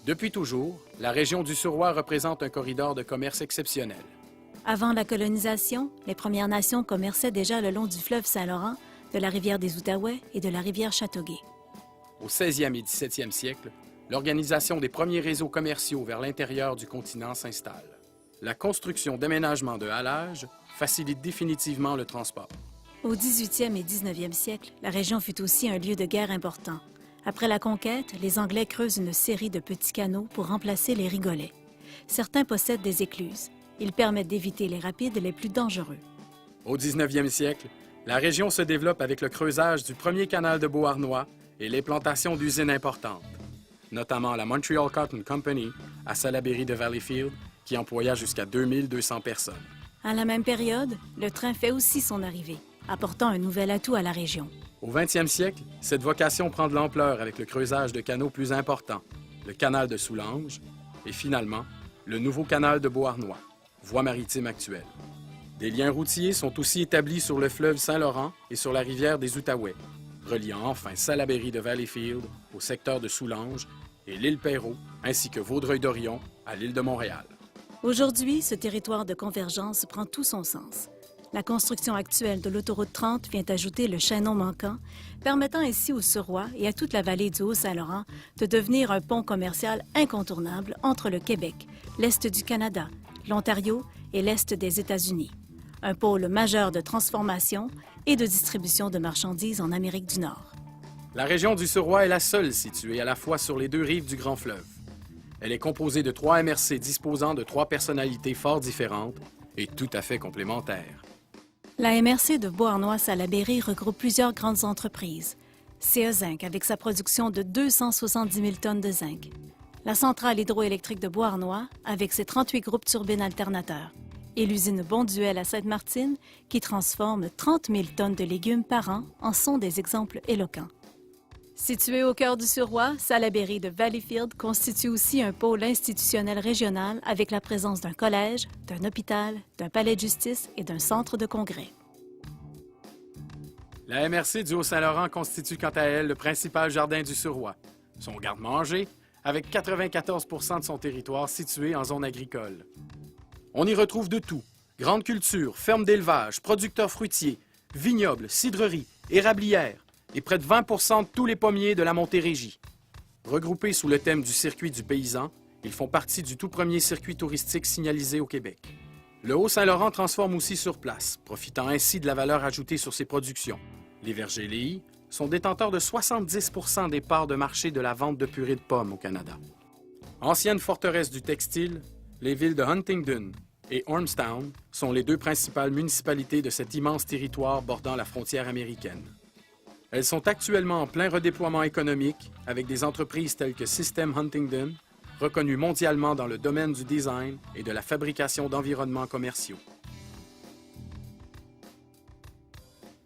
Depuis toujours, la région du Suroît représente un corridor de commerce exceptionnel. Avant la colonisation, les Premières Nations commerçaient déjà le long du fleuve Saint-Laurent, de la rivière des Outaouais et de la rivière Châteauguay. Au 16e et 17e siècle, l'organisation des premiers réseaux commerciaux vers l'intérieur du continent s'installe. La construction d'aménagements de halage facilite définitivement le transport. Au 18e et 19e siècle, la région fut aussi un lieu de guerre important. Après la conquête, les Anglais creusent une série de petits canaux pour remplacer les rigolets. Certains possèdent des écluses. Ils permettent d'éviter les rapides les plus dangereux. Au 19e siècle, la région se développe avec le creusage du premier canal de Beauharnois et l'implantation d'usines importantes, notamment la Montreal Cotton Company à Salaberry de Valleyfield, qui employa jusqu'à 2200 personnes. À la même période, le train fait aussi son arrivée, apportant un nouvel atout à la région. Au 20e siècle, cette vocation prend de l'ampleur avec le creusage de canaux plus importants, le canal de Soulanges et finalement, le nouveau canal de Beauharnois, voie maritime actuelle. Des liens routiers sont aussi établis sur le fleuve Saint-Laurent et sur la rivière des Outaouais, reliant enfin Salaberry de Valleyfield au secteur de Soulanges et l'île Perrot, ainsi que Vaudreuil-Dorion à l'île de Montréal. Aujourd'hui, ce territoire de convergence prend tout son sens. La construction actuelle de l'autoroute 30 vient ajouter le chaînon manquant, permettant ainsi au Suroît et à toute la vallée du Haut-Saint-Laurent de devenir un pont commercial incontournable entre le Québec, l'Est du Canada, l'Ontario et l'Est des États-Unis. Un pôle majeur de transformation et de distribution de marchandises en Amérique du Nord. La région du Suroît est la seule située à la fois sur les deux rives du Grand Fleuve. Elle est composée de 3 MRC disposant de 3 personnalités fort différentes et tout à fait complémentaires. La MRC de Beauharnois-Salaberry regroupe plusieurs grandes entreprises. CA Zinc avec sa production de 270 000 tonnes de zinc. La centrale hydroélectrique de Beauharnois avec ses 38 groupes turbines alternateurs. Et l'usine Bonduel à Sainte-Martine qui transforme 30 000 tonnes de légumes par an en sont des exemples éloquents. Situé au cœur du Suroît, Salaberry de Valleyfield constitue aussi un pôle institutionnel régional avec la présence d'un collège, d'un hôpital, d'un palais de justice et d'un centre de congrès. La MRC du Haut-Saint-Laurent constitue quant à elle le principal jardin du Suroît, son garde-manger, avec 94 % de son territoire situé en zone agricole. On y retrouve de tout: grandes cultures, fermes d'élevage, producteurs fruitiers, vignobles, cidreries, érablières, et près de 20 % de tous les pommiers de la Montérégie. Regroupés sous le thème du circuit du paysan, ils font partie du tout premier circuit touristique signalisé au Québec. Le Haut-Saint-Laurent transforme aussi sur place, profitant ainsi de la valeur ajoutée sur ses productions. Les vergers Léhy sont détenteurs de 70 % des parts de marché de la vente de purée de pommes au Canada. Ancienne forteresse du textile, les villes de Huntingdon et Ormstown sont les 2 principales municipalités de cet immense territoire bordant la frontière américaine. Elles sont actuellement en plein redéploiement économique avec des entreprises telles que System Huntingdon, reconnues mondialement dans le domaine du design et de la fabrication d'environnements commerciaux.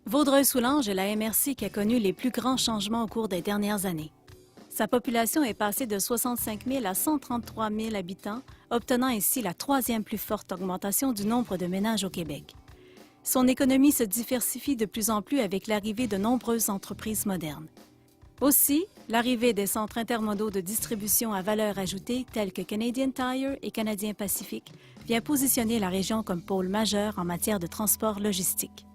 Vaudreuil-Soulanges est la MRC qui a connu les plus grands changements au cours des dernières années. Sa population est passée de 65 000 à 133 000 habitants, obtenant ainsi la 3e plus forte augmentation du nombre de ménages au Québec. Son économie se diversifie de plus en plus avec l'arrivée de nombreuses entreprises modernes. Aussi, l'arrivée des centres intermodaux de distribution à valeur ajoutée tels que Canadian Tire et Canadien Pacifique vient positionner la région comme pôle majeur en matière de transport logistique.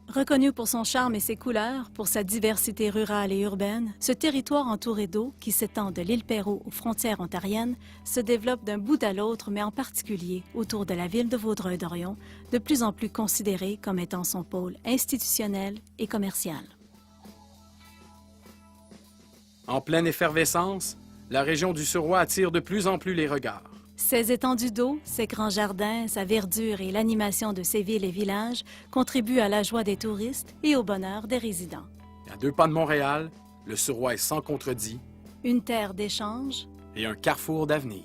Reconnu pour son charme et ses couleurs, pour sa diversité rurale et urbaine, ce territoire entouré d'eau, qui s'étend de l'île Perrot aux frontières ontariennes, se développe d'un bout à l'autre, mais en particulier autour de la ville de Vaudreuil-Dorion, de plus en plus considérée comme étant son pôle institutionnel et commercial. En pleine effervescence, la région du Suroît attire de plus en plus les regards. Ses étendues d'eau, ses grands jardins, sa verdure et l'animation de ses villes et villages contribuent à la joie des touristes et au bonheur des résidents. À 2 pas de Montréal, le Suroît est sans contredit Une terre d'échange et un carrefour d'avenir.